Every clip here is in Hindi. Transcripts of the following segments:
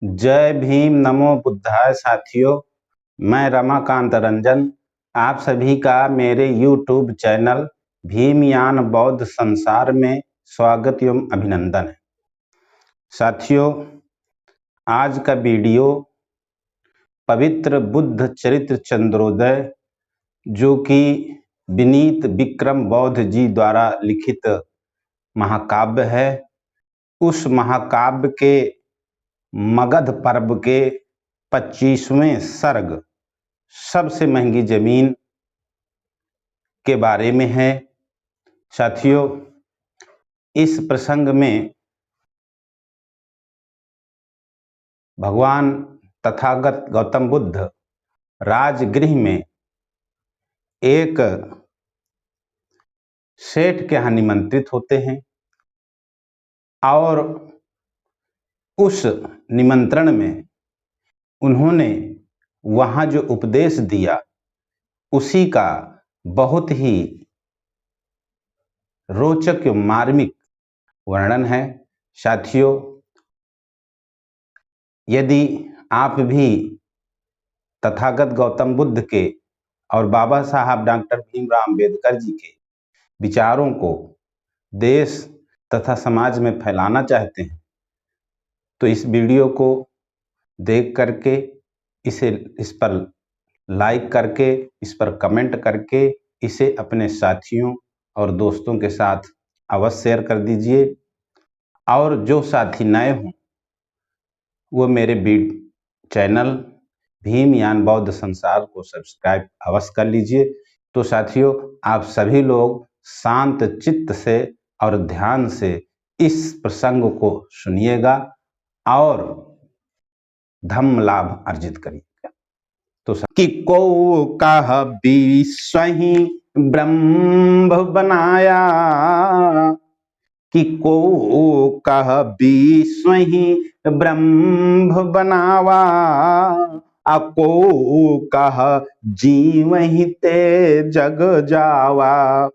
जय भीम, नमो बुद्धाय। साथियों, मैं रमाकांत रंजन आप सभी का मेरे YouTube चैनल भीमयान बौद्ध संसार में स्वागत एवं अभिनंदन है। साथियों, आज का वीडियो पवित्र बुद्ध चरित्र चंद्रोदय, जो कि विनीत विक्रम बौद्ध जी द्वारा लिखित महाकाव्य है, उस महाकाव्य के मगध पर्व के 25वें सर्ग सबसे महंगी जमीन के बारे में है। साथियों, इस प्रसंग में भगवान तथागत गौतम बुद्ध राजगृह में एक सेठ के यहाँ निमंत्रित होते हैं और उस निमंत्रण में उन्होंने वहाँ जो उपदेश दिया उसी का बहुत ही रोचक एवं मार्मिक वर्णन है। साथियों, यदि आप भी तथागत गौतम बुद्ध के और बाबा साहब डॉक्टर भीमराव अम्बेडकर जी के विचारों को देश तथा समाज में फैलाना चाहते हैं, तो इस वीडियो को देख करके इस पर लाइक करके, इस पर कमेंट करके इसे अपने साथियों और दोस्तों के साथ अवश्य शेयर कर दीजिए। और जो साथी नए हों वो मेरे चैनल भीमयान बौद्ध संसार को सब्सक्राइब अवश्य कर लीजिए। तो साथियों, आप सभी लोग शांत चित्त से और ध्यान से इस प्रसंग को सुनिएगा और धम्म लाभ अर्जित करिएगा। तो कि को कह विश्व ही ब्रह्म बनाया, कि को कह विश्व ही ब्रह्म बनावा, को कह जीव ही ते जग जावा,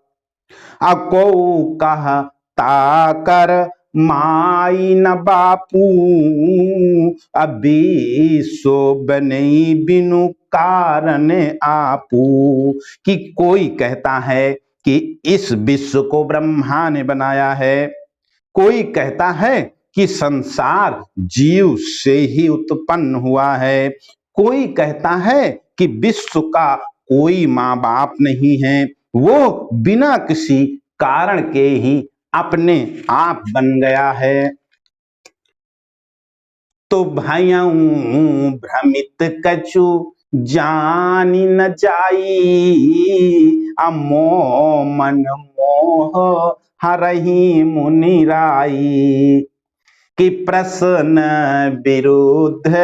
को कह ताकर माई न बापू, अभी सो बने बिनु कारण आपू। कि कोई कहता है कि इस विश्व को ब्रह्मा ने बनाया है, कोई कहता है कि संसार जीव से ही उत्पन्न हुआ है, कोई कहता है कि विश्व का कोई माँ बाप नहीं है, वो बिना किसी कारण के ही अपने आप बन गया है। तो भाइयों भ्रमित कछु जानी न जाई, अमो मन मोह हरहि मुनिराई। कि प्रश्न विरुद्ध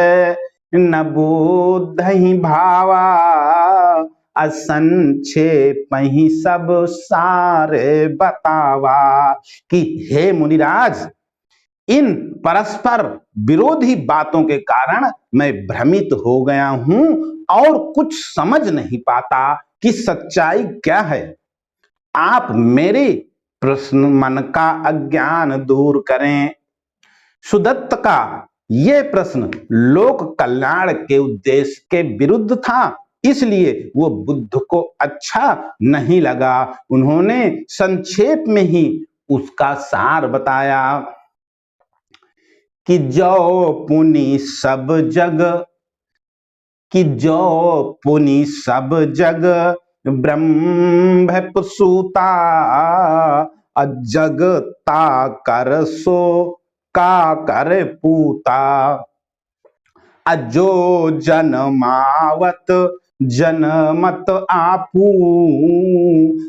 न बुद्ध ही भावा, असंक्षेप ही सब सारे बतावा। कि हे मुनिराज, इन परस्पर विरोधी बातों के कारण मैं भ्रमित हो गया हूं और कुछ समझ नहीं पाता कि सच्चाई क्या है। आप मेरे प्रश्न मन का अज्ञान दूर करें। सुदत्त का यह प्रश्न लोक कल्याण के उद्देश्य के विरुद्ध था, इसलिए वो बुद्ध को अच्छा नहीं लगा। उन्होंने संक्षेप में ही उसका सार बताया कि जो पुनि सब जग, कि जो पुनि सब जग ब्रह्म सूता, अजगता कर सो का कर पूता। अजो जनमावत जनमत आपू,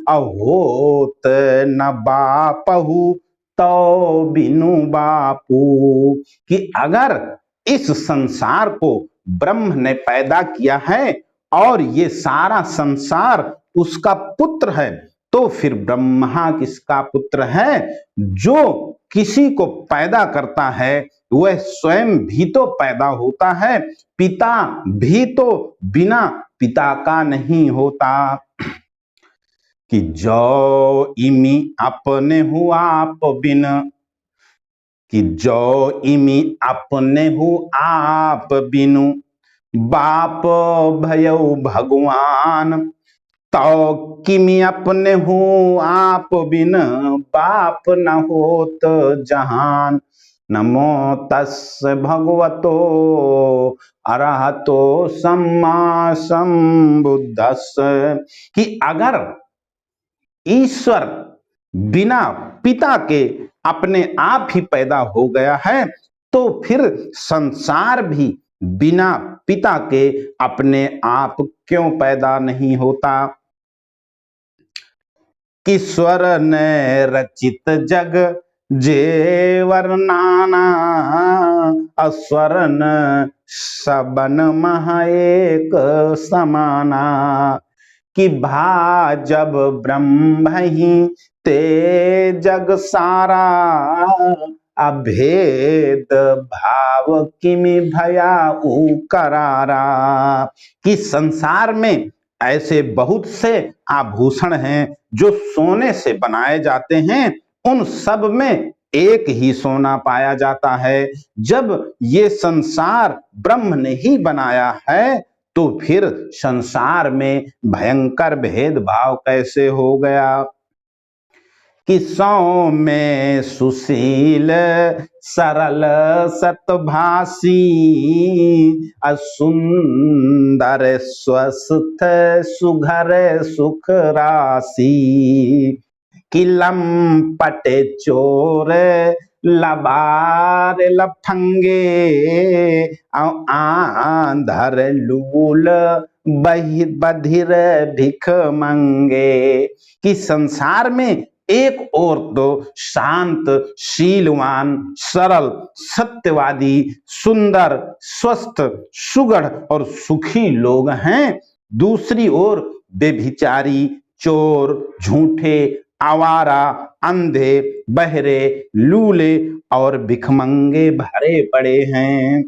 अहोत न बापहु तो बिनु बापू। कि अगर इस संसार को ब्रह्म ने पैदा किया है और ये सारा संसार उसका पुत्र है, तो फिर ब्रह्मा किसका पुत्र है? जो किसी को पैदा करता है वह स्वयं भी तो पैदा होता है, पिता भी तो बिना पिता का नहीं होता। कि जो इमी अपने हुआ आप बिन, कि जो इमी अपने हो आप बिनु बाप भयो भगवान, तो किमि अपने हो आप बिन बाप न होत जहान। नमो तस्य भगवतो अरहतो सम्मा संबुद्धस्य। कि अगर ईश्वर बिना पिता के अपने आप ही पैदा हो गया है, तो फिर संसार भी बिना पिता के अपने आप क्यों पैदा नहीं होता। कि स्वर ने रचित जग जेवर नाना, अस्वर न सबन मह एक समाना। कि भा जब ब्रह्म ही ते जग सारा, अभेद भाव किमि भया करारा। कि संसार में ऐसे बहुत से आभूषण हैं जो सोने से बनाए जाते हैं, उन सब में एक ही सोना पाया जाता है। जब ये संसार ब्रह्म ने ही बनाया है, तो फिर संसार में भयंकर भेदभाव कैसे हो गया। कि सौ में सुशील सरल सतभाषी, असुंदर स्वस्थ सुघर सुख राशि। कि लंपट चोर लबार लफंगे, आंधर लूल बधिर भिख मंगे। कि संसार में एक ओर तो शांत शीलवान सरल सत्यवादी सुंदर स्वस्थ सुगढ़ और सुखी लोग हैं, दूसरी ओर बेभिचारी चोर झूठे आवारा अंधे बहरे लूले और भिखमंगे भरे पड़े हैं।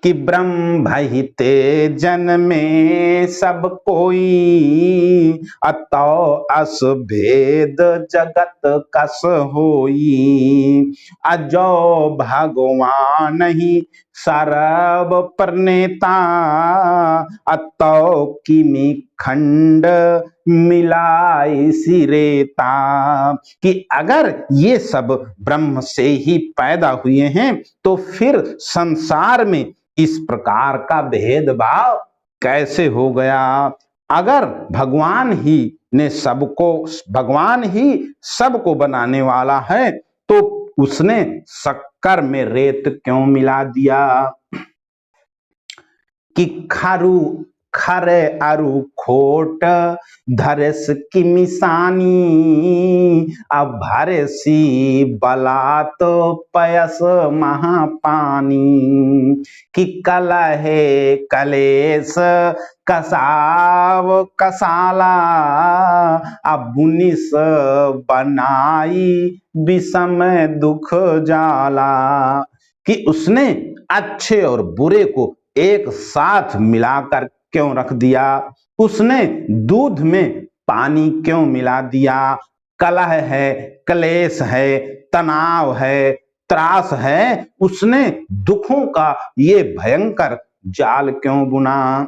कि ब्रह्म ही ते जन्मे सब कोई, अतो अस भेद जगत कस होई। अजो भगवान ही सर्व प्रणेता, अतो किमि खंड मिलाई सिरेता। कि अगर ये सब ब्रह्म से ही पैदा हुए हैं, तो फिर संसार में इस प्रकार का भेदभाव कैसे हो गया। अगर भगवान ही सबको बनाने वाला है, तो उसने शक्कर में रेत क्यों मिला दिया। कि खरे अरु खोट धरस की मिसानी, अब भरसी बलात पयस महापानी। कि कलहे कलेस कसाव कसाला, अब बुनिस बनाई विषम दुख जाला। कि उसने अच्छे और बुरे को एक साथ मिलाकर क्यों रख दिया, उसने दूध में पानी क्यों मिला दिया। कलह है क्लेश है तनाव है त्रास है, उसने दुखों का ये भयंकर जाल क्यों बुना।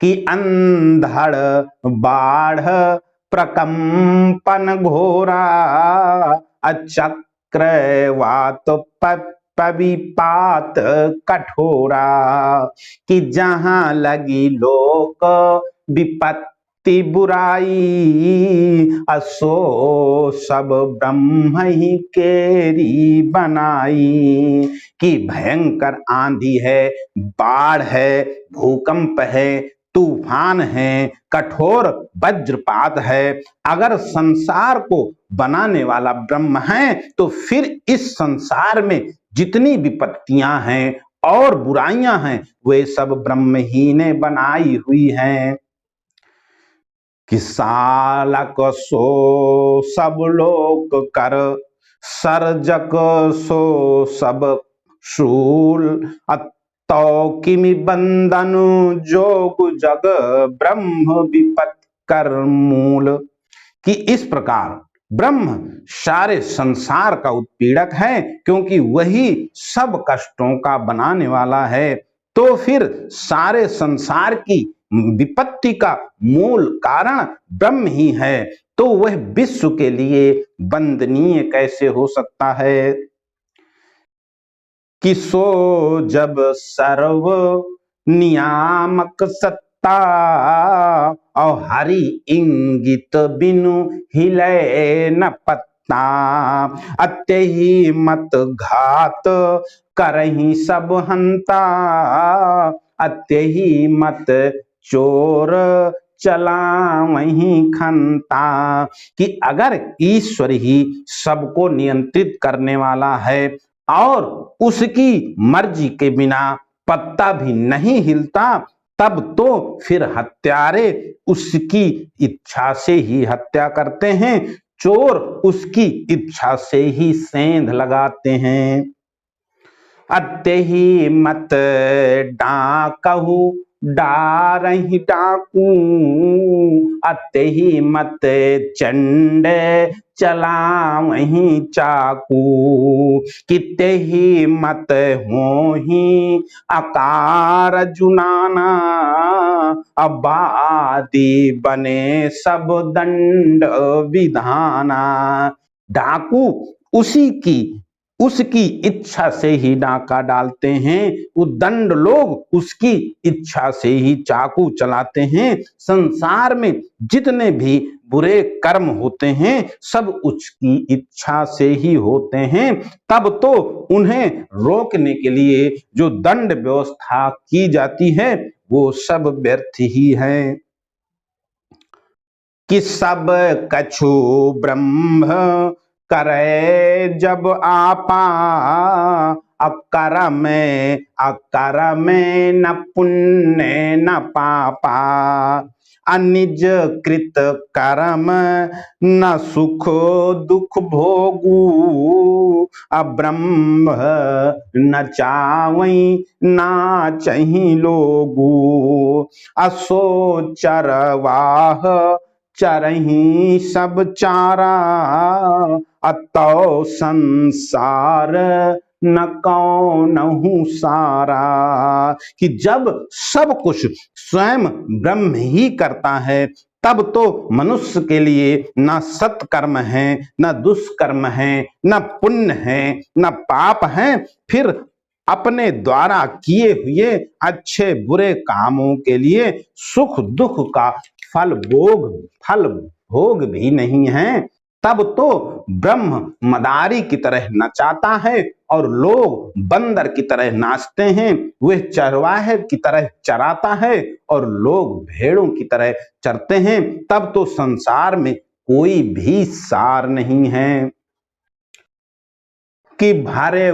कि अंधड़ बाढ़ प्रकंपन घोरा, अचक्रवात पविपात कठोरा। कि जहां लगी लोक विपत्ति बुराई, असो सब ब्रह्म ही केरी बनाई। कि भयंकर आंधी है बाढ़ है भूकंप है तूफान है कठोर वज्रपात है, अगर संसार को बनाने वाला ब्रह्म है, तो फिर इस संसार में जितनी विपत्तियां हैं और बुराइयां हैं, वे सब ब्रह्म ही ने बनाई हुई हैं। कि सालक सो सब लोक कर, सर्जक सो सब शूल, तो किमि बंधन जोग जग ब्रह्म विपत कर मूल। कि इस प्रकार ब्रह्म सारे संसार का उत्पीड़क है, क्योंकि वही सब कष्टों का बनाने वाला है। तो फिर सारे संसार की विपत्ति का मूल कारण ब्रह्म ही है, तो वह विश्व के लिए वंदनीय कैसे हो सकता है? कि सो जब सर्व नियामक सत्ता, और हरि इंगित बिनु हिले न पत्ता। अत्यहि मत घात करहि सब हंता, अत्यहि मत चोर चला वहीं खंता। कि अगर ईश्वर ही सबको नियंत्रित करने वाला है और उसकी मर्जी के बिना पत्ता भी नहीं हिलता, तब तो फिर हत्यारे उसकी इच्छा से ही हत्या करते हैं, चोर उसकी इच्छा से ही सेंध लगाते हैं। अत्यहि मत डाकहु डारहि डाकू, अत्यहि मत चंड चलावहि चाकू। कित्यहि मत होहि अकार जुनाना, अबादी बने सब दंड विधाना। डाकू उसकी इच्छा से ही डाका डालते हैं, उद्दंड लोग उसकी इच्छा से ही चाकू चलाते हैं। संसार में जितने भी बुरे कर्म होते हैं सब उसकी इच्छा से ही होते हैं, तब तो उन्हें रोकने के लिए जो दंड व्यवस्था की जाती है वो सब व्यर्थ ही है। कि सब कछु ब्रह्म करे जब आपा, अकर में न पुण्य न पापा। अनिज कृत कर्म न सुख दुख भोगू, अब्रह्म न चावई ना चही लोगू। असो चरवाह चरही सब चारा, अतो संसार न कौनहु सारा। कि जब सब कुछ स्वयं ब्रह्म ही करता है, तब तो मनुष्य के लिए न सत्कर्म है, न दुष्कर्म है, न पुण्य है, न पाप है। फिर अपने द्वारा किए हुए अच्छे बुरे कामों के लिए सुख दुख का फल भोग भी नहीं है। तब तो ब्रह्म मदारी की तरह नचाता है और लोग बंदर की तरह नाचते हैं, वह चरवाहे की तरह चराता है और लोग भेड़ों की तरह चरते हैं। तब तो संसार में कोई भी सार नहीं है। कि भरे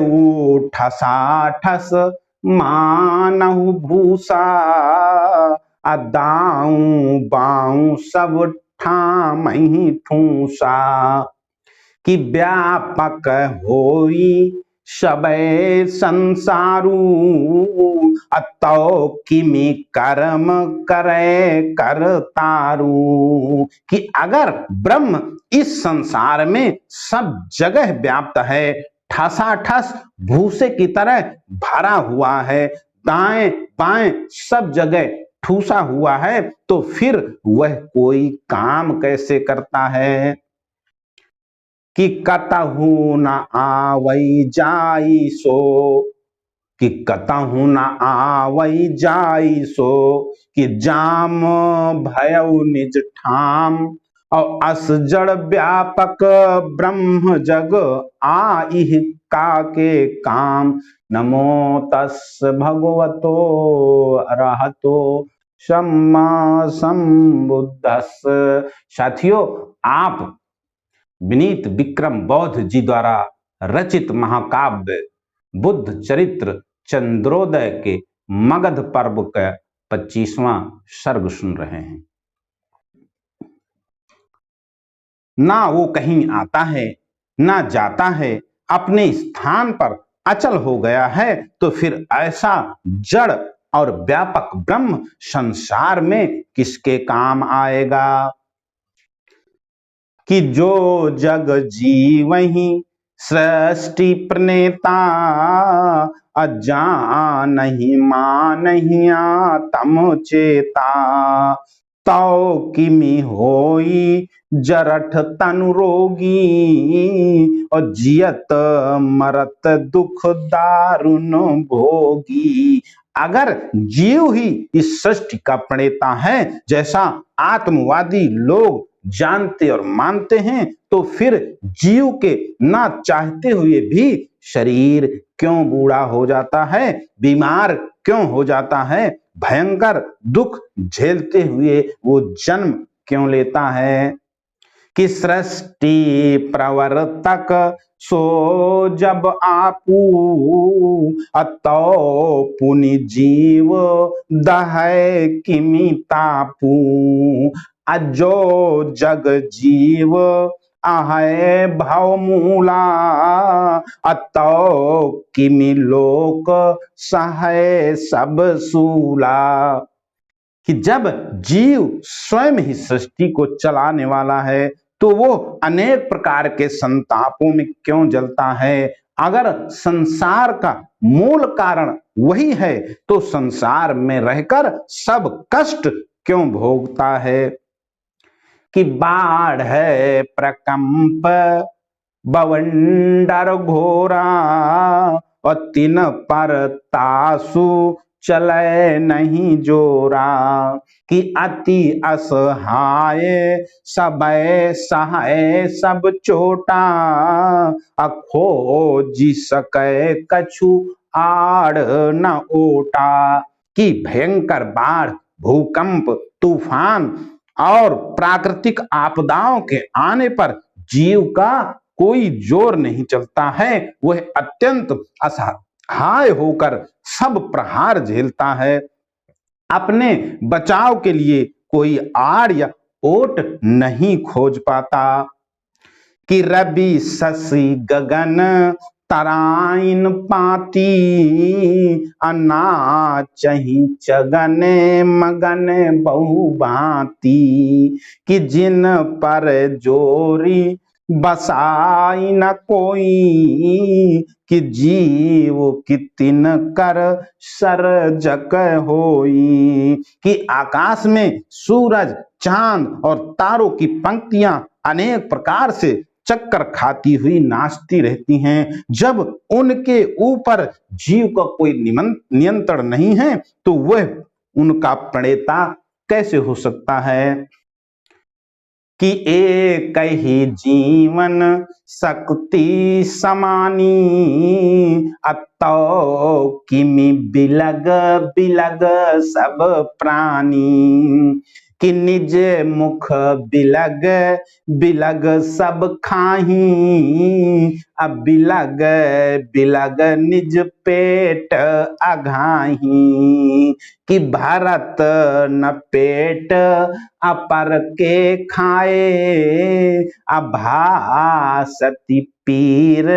ठसा ठस मानहु भूसा, अदाऊं बाऊं सब ठामहि ठूसा। कि व्यापक होई सबे संसारू, अतो किमि कर्म करे कर तारू। कि अगर ब्रह्म इस संसार में सब जगह व्याप्त है, ठसाठस भूसे की तरह भरा हुआ है, दाएं बाएं सब जगह ठूसा हुआ है, तो फिर वह कोई काम कैसे करता है? कि कतहु न आवई जाई सो, कि कतहु न आवई जाई सो। कि जाम भयउ निज ठाम, और अस जड़ व्यापक ब्रह्म जग आइह काके काम। नमो तस् भगवतो अरहतो सम्मा संबुद्धस्स। साथियों, आप विनीत विक्रम बौद्ध जी द्वारा रचित महाकाव्य बुद्ध चरित्र चंद्रोदय के मगध पर्व का 25वां सर्ग सुन रहे हैं। ना वो कहीं आता है ना जाता है, अपने स्थान पर अचल हो गया है, तो फिर ऐसा जड़ और व्यापक ब्रह्म संसार में किसके काम आएगा? कि जो जग जीवहि सृष्टि प्रणेता, अजानहि मानहि आत्म चेता। तौ किमि होई जरठ तनु रोगी, और जियत मरत दुख दारुण भोगी। अगर जीव ही इस सृष्टि का प्रणेता है, जैसा आत्मवादी लोग जानते और मानते हैं, तो फिर जीव के ना चाहते हुए भी शरीर क्यों बूढ़ा हो जाता है, बीमार क्यों हो जाता है, भयंकर दुख झेलते हुए वो जन्म क्यों लेता है। कि सृष्टि प्रवर्तक सो जब आपू, अतो पुनि जीव दहै किमि तापू। अजो जग जीव अहै भव मूला, अतो किमि लोक सहै सब सूला। कि जब जीव स्वयं ही सृष्टि को चलाने वाला है, तो वो अनेक प्रकार के संतापों में क्यों जलता है। अगर संसार का मूल कारण वही है, तो संसार में रहकर सब कष्ट क्यों भोगता है। कि बाढ़ है प्रकंप बवंडर घोरा, और तिन पर तासु चले नहीं जोरा। कि अति असहाय सबय सहाय सब चोटा, अखोजी सकै कछु आड़ न ओटा। कि भयंकर बाढ़, भूकंप, तूफान और प्राकृतिक आपदाओं के आने पर जीव का कोई जोर नहीं चलता है, वह अत्यंत असहाय होकर सब प्रहार झेलता है। अपने बचाव के लिए कोई आड़ या ओट नहीं खोज पाता। कि रवि शशि गगन तराइन पाती, अनाचहि चगने मगन बहु भांति। कि जिन पर जोरी बसाई न कोई, कि जीव कि तिन कर सरजक होई। कि आकाश में सूरज, चांद और तारों की पंक्तियां अनेक प्रकार से चक्कर खाती हुई नाचती रहती हैं। जब उनके ऊपर जीव का कोई नियंत्रण नहीं है, तो वह उनका प्रणेता कैसे हो सकता है। कि एक ही जीवन शक्ति समानी, अतो किमि बिलग बिलग सब प्राणी। कि निज मुख बिलग बिलग सब खाही, अब बिलग बिलग निज पेट अघाही। कि भरत न पेट अपर के खाए, अभासति पीर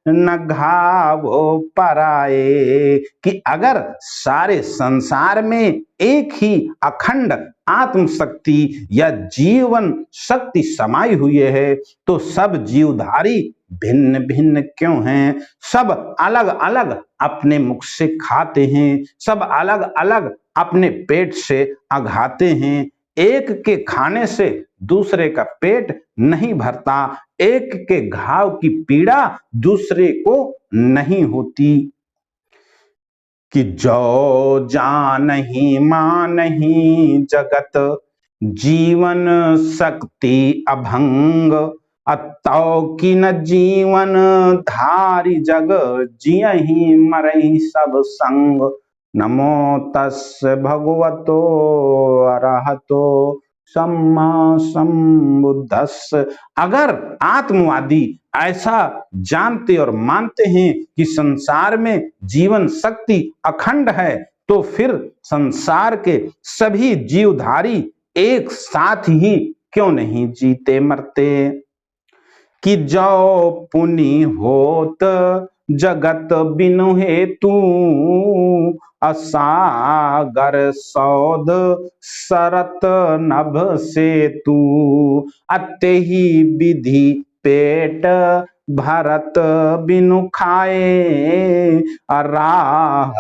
न घावो पराए। कि अगर सारे संसार में एक ही अखंड आत्मशक्ति या जीवन शक्ति समाई हुई है, तो सब जीवधारी भिन्न भिन्न क्यों हैं। सब अलग अलग अपने मुख से खाते हैं, सब अलग अलग अपने पेट से अघाते हैं। एक के खाने से दूसरे का पेट नहीं भरता, एक के घाव की पीड़ा दूसरे को नहीं होती। कि जो जानहि मानहि जगत जीवन शक्ति अभंग, अतो कि न जीवन धारी जग जियहि मरहि सब संग। नमो तस्य भगवतो अरहतो सम्मा संबुद्धस्य। अगर आत्मवादी ऐसा जानते और मानते हैं कि संसार में जीवन शक्ति अखंड है, तो फिर संसार के सभी जीवधारी एक साथ ही क्यों नहीं जीते मरते। कि जो पुनि होत जगत बिनु हेतु, असागर सौध सरत नभ सेतु, अतेहि विधि पेट भरत बिनु खाए, राह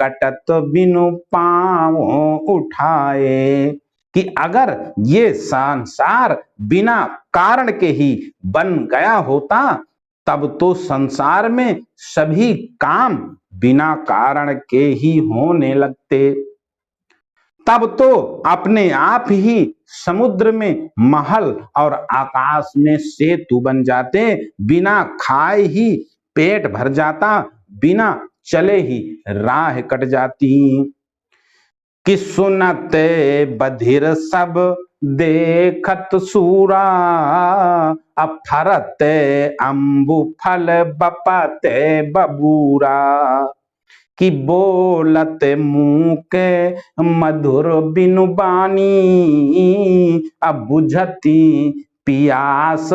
कटत बिनु पाँव उठाए। कि अगर ये संसार बिना कारण के ही बन गया होता तब तो संसार में सभी काम बिना कारण के ही होने लगते। तब तो अपने आप ही समुद्र में महल और आकाश में सेतु बन जाते, बिना खाए ही पेट भर जाता, बिना चले ही राह कट जाती। कि सुनते बधिर सब देखत सूरा, अफरते अम्बु फल बपते बबूरा। कि बोलत मुँह के मधुर बिनु बानी, अब बुझती पियास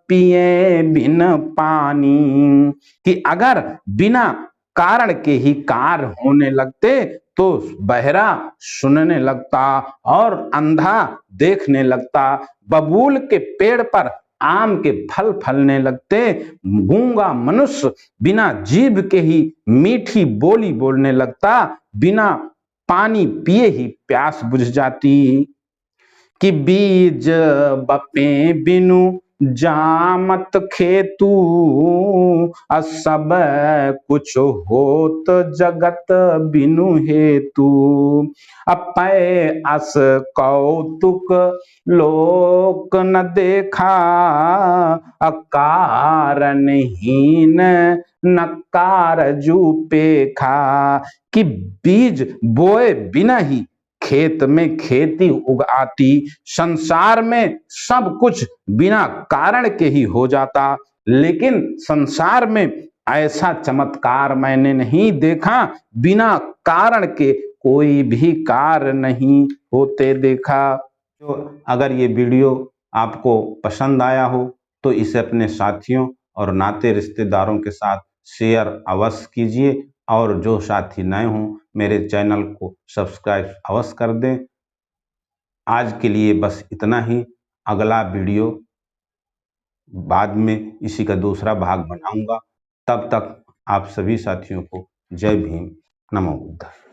पिए बिन पानी। कि अगर बिना कारण के ही कार्य होने लगते तो बहरा सुनने लगता और अंधा देखने लगता, बबूल के पेड़ पर आम के फल फलने लगते, गूंगा मनुष्य बिना जीभ के ही मीठी बोली बोलने लगता, बिना पानी पिए ही प्यास बुझ जाती। कि बीज बपे बिनु जामत खेतु, सब कुछ होत जगत बिनु हेतु। अपै अस कौतुक लोक न देखा, कारणहीन नकार पेखा। कि बीज बोए बिना ही खेत में खेती उगाती, संसार में सब कुछ बिना कारण के ही हो जाता, लेकिन संसार में ऐसा चमत्कार मैंने नहीं देखा, बिना कारण के कोई भी कार्य नहीं होते देखा। तो अगर ये वीडियो आपको पसंद आया हो तो इसे अपने साथियों और नाते रिश्तेदारों के साथ शेयर अवश्य कीजिए, और जो साथी नए हों मेरे चैनल को सब्सक्राइब अवश्य कर दें। आज के लिए बस इतना ही। अगला वीडियो बाद में इसी का दूसरा भाग बनाऊंगा। तब तक आप सभी साथियों को जय भीम, नमो बुद्धाय।